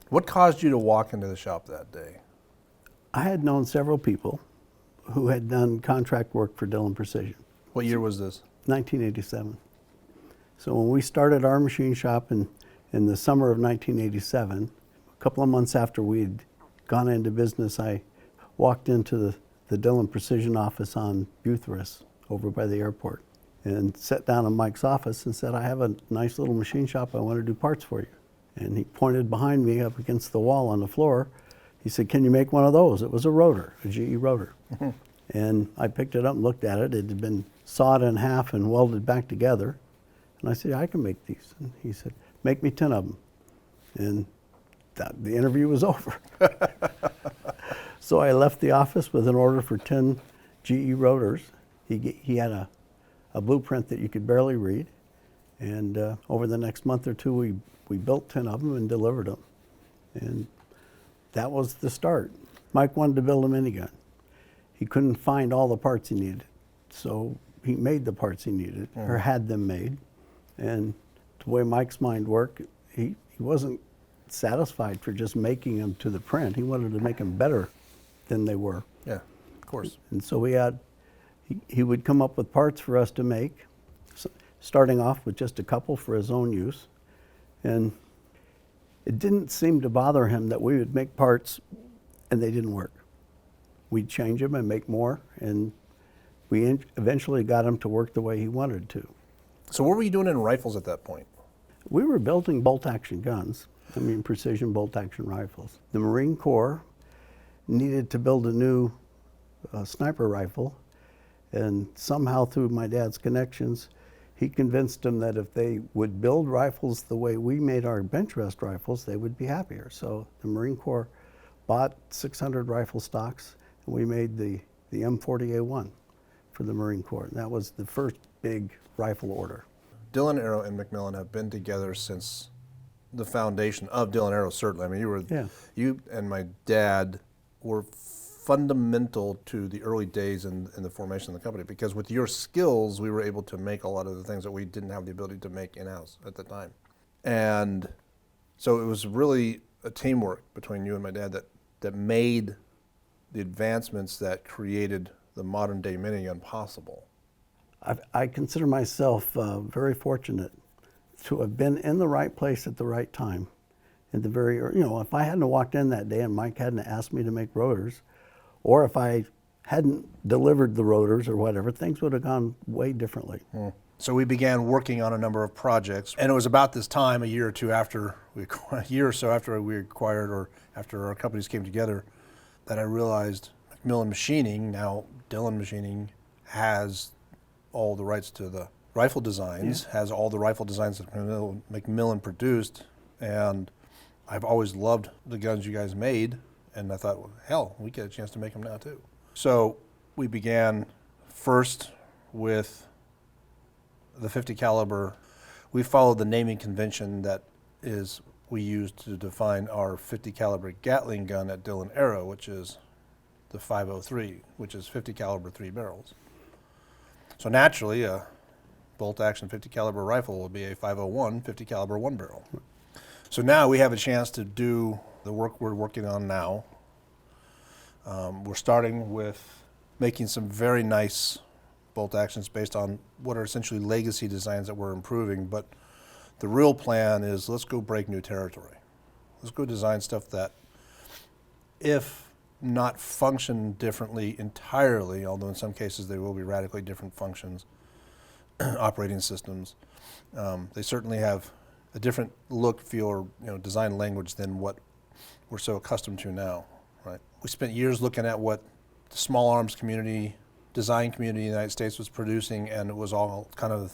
What caused you to walk into the shop that day? I had known several people who had done contract work for Dillon Precision. What year was this? 1987. So when we started our machine shop in the summer of 1987, a couple of months after we'd gone into business, I walked into the Dillon Precision office on Buthurst over by the airport and sat down in Mike's office and said, I have a nice little machine shop, I want to do parts for you. And he pointed behind me up against the wall on the floor. He said, can you make one of those? It was a rotor, a GE rotor. And I picked it up and looked at it. It had been sawed in half and welded back together. And I said, I can make these. And he said, make me 10 of them. And the interview was over. So I left the office with an order for 10 GE rotors. He had a blueprint that you could barely read. And over the next month or two, we built 10 of them and delivered them. And that was the start. Mike wanted to build a minigun. He couldn't find all the parts he needed. So he made the parts he needed, or had them made. And the way Mike's mind worked, he wasn't satisfied for just making them to the print. He wanted to make them better than they were. Yeah, of course. And so he would come up with parts for us to make, starting off with just a couple for his own use. And it didn't seem to bother him that we would make parts and they didn't work. We'd change them and make more, and we eventually got them to work the way he wanted to. So what were you doing in rifles at that point? We were building bolt-action guns, precision bolt-action rifles. The Marine Corps needed to build a new sniper rifle, and somehow through my dad's connections, he convinced them that if they would build rifles the way we made our bench rest rifles, they would be happier. So the Marine Corps bought 600 rifle stocks, and we made the M40A1 for the Marine Corps. And that was the first big rifle order. Dillon Aero and McMillan have been together since the foundation of Dillon Aero, certainly. I mean, you and my dad were fundamental to the early days in the formation of the company, because with your skills, we were able to make a lot of the things that we didn't have the ability to make in-house at the time. And so it was really a teamwork between you and my dad that made the advancements that created the modern day minigun possible. I consider myself very fortunate to have been in the right place at the right time. At the very, if I hadn't walked in that day and Mike hadn't asked me to make rotors, or if I hadn't delivered the rotors or whatever, things would have gone way differently. So we began working on a number of projects, and it was about this time, a year or so after we acquired, or after our companies came together, that I realized McMillan Machining, now Dillon Machining, has all the rights to the rifle designs, has all the rifle designs that McMillan produced, and I've always loved the guns you guys made, and I thought, well, hell, we get a chance to make them now too. So we began first with the 50 caliber. We followed the naming convention that we used to define our 50 caliber Gatling gun at Dillon Aero, which is the 503, which is 50 caliber 3 barrels. So naturally, a bolt action 50 caliber rifle will be a 501 50 caliber 1 barrel. So now we have a chance to do the work we're working on now. We're starting with making some very nice bolt actions based on what are essentially legacy designs that we're improving, but the real plan is, let's go break new territory. Let's go design stuff that, if not function differently entirely, although in some cases they will be radically different functions, operating systems, they certainly have a different look, feel, or design language than what we're so accustomed to now, right? We spent years looking at what the small arms community, design community in the United States was producing, and it was all kind of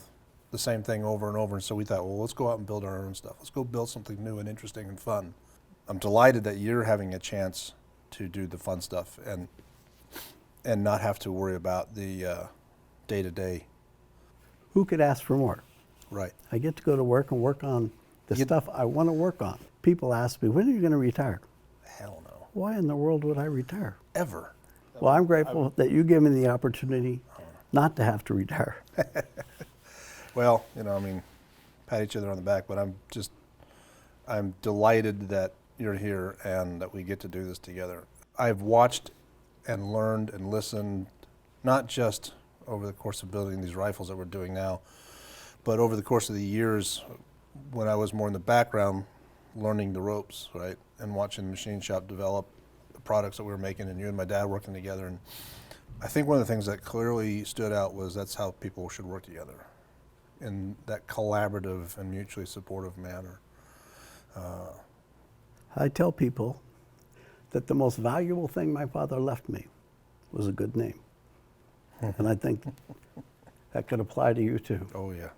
the same thing over and over. And so we thought, well, let's go out and build our own stuff. Let's go build something new and interesting and fun. I'm delighted that you're having a chance to do the fun stuff and not have to worry about the day-to-day. Who could ask for more? Right. I get to go to work and work on the stuff I want to work on. People ask me, when are you going to retire? Hell no. Why in the world would I retire? Ever. Well, I'm grateful that you give me the opportunity not to have to retire. Well, pat each other on the back, but I'm delighted that you're here and that we get to do this together. I've watched and learned and listened, not just over the course of building these rifles that we're doing now, but over the course of the years when I was more in the background, learning the ropes, right, and watching the machine shop develop the products that we were making, and you and my dad working together. And I think one of the things that clearly stood out was that's how people should work together, in that collaborative and mutually supportive manner. I tell people that the most valuable thing my father left me was a good name. And I think that could apply to you too. Oh yeah.